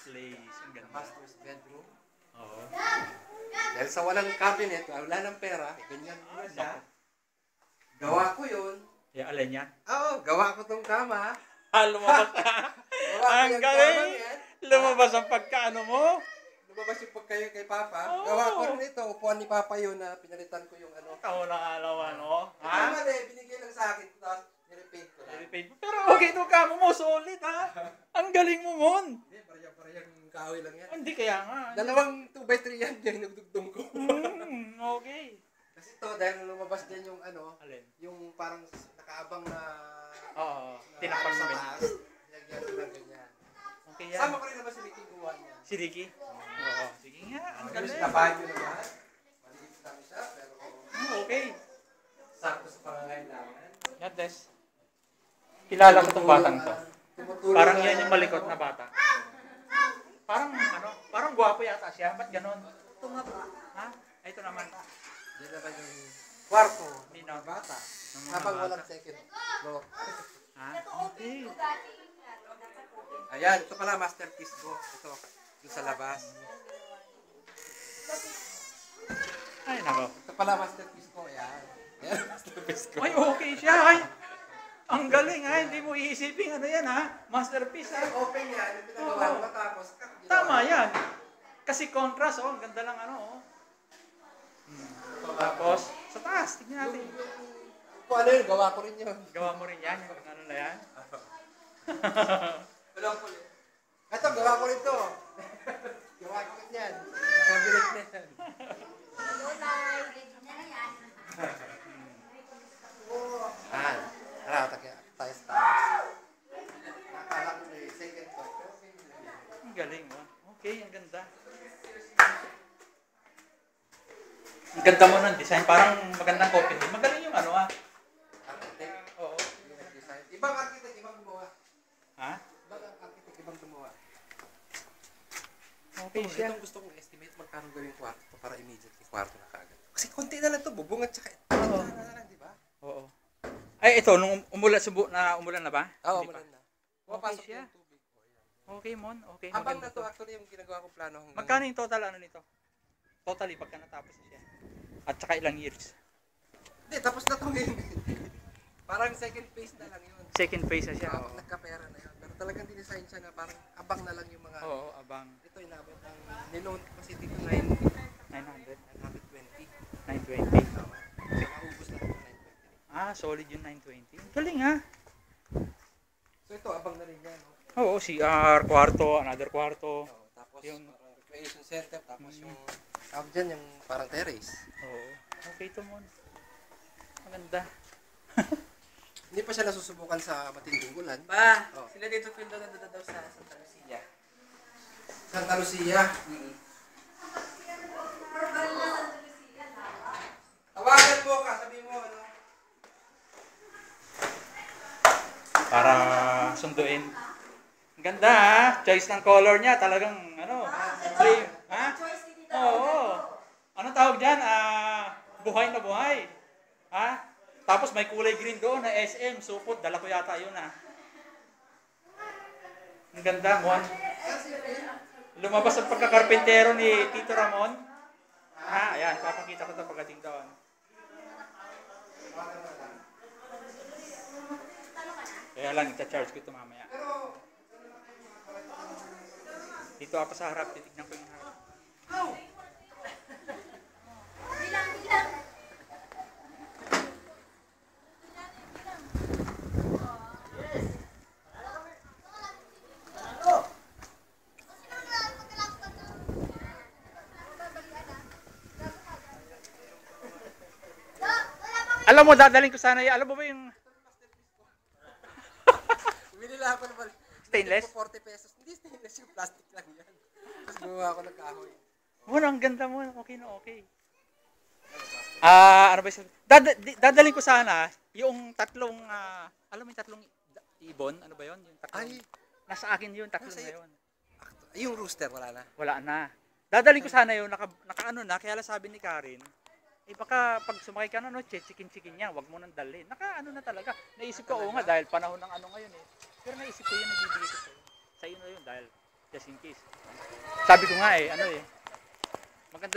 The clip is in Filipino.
place. Ang ganda. Master's bedroom. Oo. Dahil sa walang cabinet, wala ng pera, ganyan muna siya. Gawa ko yun. Alin yan? Oo, gawa ko tong kama. Lumabas ka. Gawa ko Ang yung galing. kama yan. Lumabas ang pagkaano mo. Lumabas yung pagkayo kay Papa. Oo. Gawa ko rin ito. Upuan ni Papa yun na pinalitan ko yung ano. Tao ng alaw, ano? Ha? Mali, binigay lang sa akin. Tapos, nirepaint ko lang. Pero okay itong kamo mo, solid ha. Ang galing mo, Mon. Hindi, parehang kahoy lang yan. Hindi kaya nga. Dalawang 2x3 yan yung nagdugtong ko. Okay. Kasi ito, dahil lumabas din yung ano, Alin? yung parang nakaabang na Oo. Tinapag sa mo taas. Nilagyan ko lang ganyan. Okay yan. Sama ko rin naman si Ricky gawa niya. Si Ricky? Oo. Sige nga. Ang galing. Tapahan nyo naman. Maliit lang siya, pero Okay. sakto sa pangangailangan. God bless. Kilala ko itong batang to. Tumutulong Parang na- yan yung malikot na bata. Parang ano, parang gwapo yata siya. Ba't ganon? Tumaba. Ha? Ay, ito naman. Yan naman yung kwarto Hindi ng na. mga bata. Ng mga Habang bata. walang second floor. Ha? Okay. Ayan, ito pala masterpiece ko. Ito, yung sa labas. Ay, nako. Ito pala masterpiece ko. Ayan. Ayan, masterpiece ko. Ay, okay siya. Ay, ang galing ha. Hindi mo iisipin ano yan ha. Masterpiece ha. Open yan, yung pinagawa ko matapos. Tama yan. Kasi contrast oh. Ang ganda lang ano oh. Tapos, sa taas. Tignan natin. Kung ano yun, gawa ko rin yun. Gawa mo rin yan. Yung ano na yan. Walang kulit. Ito, gawa ko rin to. Gawa ko rin yan. Cabinet na yan. Ayan. Tara, tayo sa taas. Nakala ko na yung second floor. Ang galing mo. Okay, ang ganda. Ang ganda mo ng design. Parang magandang copy. Magaling yung ano ah. Architect. Oo. Yung nag-design. Ibang architect, ibang gumawa. Ha? Ibang architect, ibang gumawa. Okay siya. Itong gusto kong estimate magkano gawin kwarto para immediately kwarto na kagad. Kasi konti na lang to, bubong at saka Oo. na lang, di ba? Oo. Ay, ito, nung umulan, umulan na ba? Oo, Hindi pa. umulan na. Okay Pumapasok siya. yung tubig. O, yan. Okay, Mon. Okay, Habang maganda na to, to. actually, yung ginagawa kong plano hanggang... Magkano yung total ano nito? Totally, pagka natapos na siya. At saka ilang years? Hindi, tapos na to yun. Parang second phase na lang yun. Second phase na siya. Oo, nagkapera na yun. Pero talagang dinesign siya na parang abang na lang yung mga... Oo, abang. Ito inabot ng... Niloan ko kasi dito 920. 900, 920. Naubos na ito 920. Ah, solid yung 920. Galing ha. So ito, abang na rin yan. No? Oo, CR, kwarto, another kwarto. Oo, tapos Yung- parang recreation center, tapos yung... Tawag dyan, yung parang terrace. Oo. Okay to, Mon. Maganda. Hindi pa siya nasusubukan sa matinding ulan. Ba, Oh. sila dito feel daw daw sa Santa Lucia. Santa Lucia. Tawagan mo ka, sabi mo ano. Para sunduin. Ang ganda ha. Choice ng color niya. Talagang ano. Frame. Ha? Oo. Anong tawag dyan? Buhay na buhay. Ha? Tapos may kulay green doon na SM. Supot. Dala ko yata yun ha. Ang ganda, Mon. Lumabas ang pagkakarpentero ni Tito Ramon. Ha? Ayan. Papakita ko ito pagdating doon. Kaya lang, ita-charge ko ito mamaya. Dito ako sa harap, titignan ko yung harap. Alam mo, dadaling ko sana alam mo ba yung Bumili lang ako naman. Stainless? 40 pesos. Hindi stainless, yung plastic lang yan. Tapos gumawa ako ng kahoy. oh, ang ganda mo, okay na okay. Ano ba yung dadaling ko sana yung tatlong, alam mo yung tatlong ibon, ano ba yun? Yung tatlong, Ay, nasa akin yun, tatlong Nasa na yun. yung rooster, wala na. Wala na. Dadaling ko sana yun, naka ano na, kaya lang sabi ni Karen, baka pag sumakay ka na, no, chicken yan, wag mo nang dalhin. Naka ano na talaga. Naisip ko, oo nga, dahil panahon ng ano ngayon eh. Pero naisip ko yun, nabibigay ko sa'yo. Sa'yo na yun, dahil just in case. Sabi ko nga eh, ano eh, maganda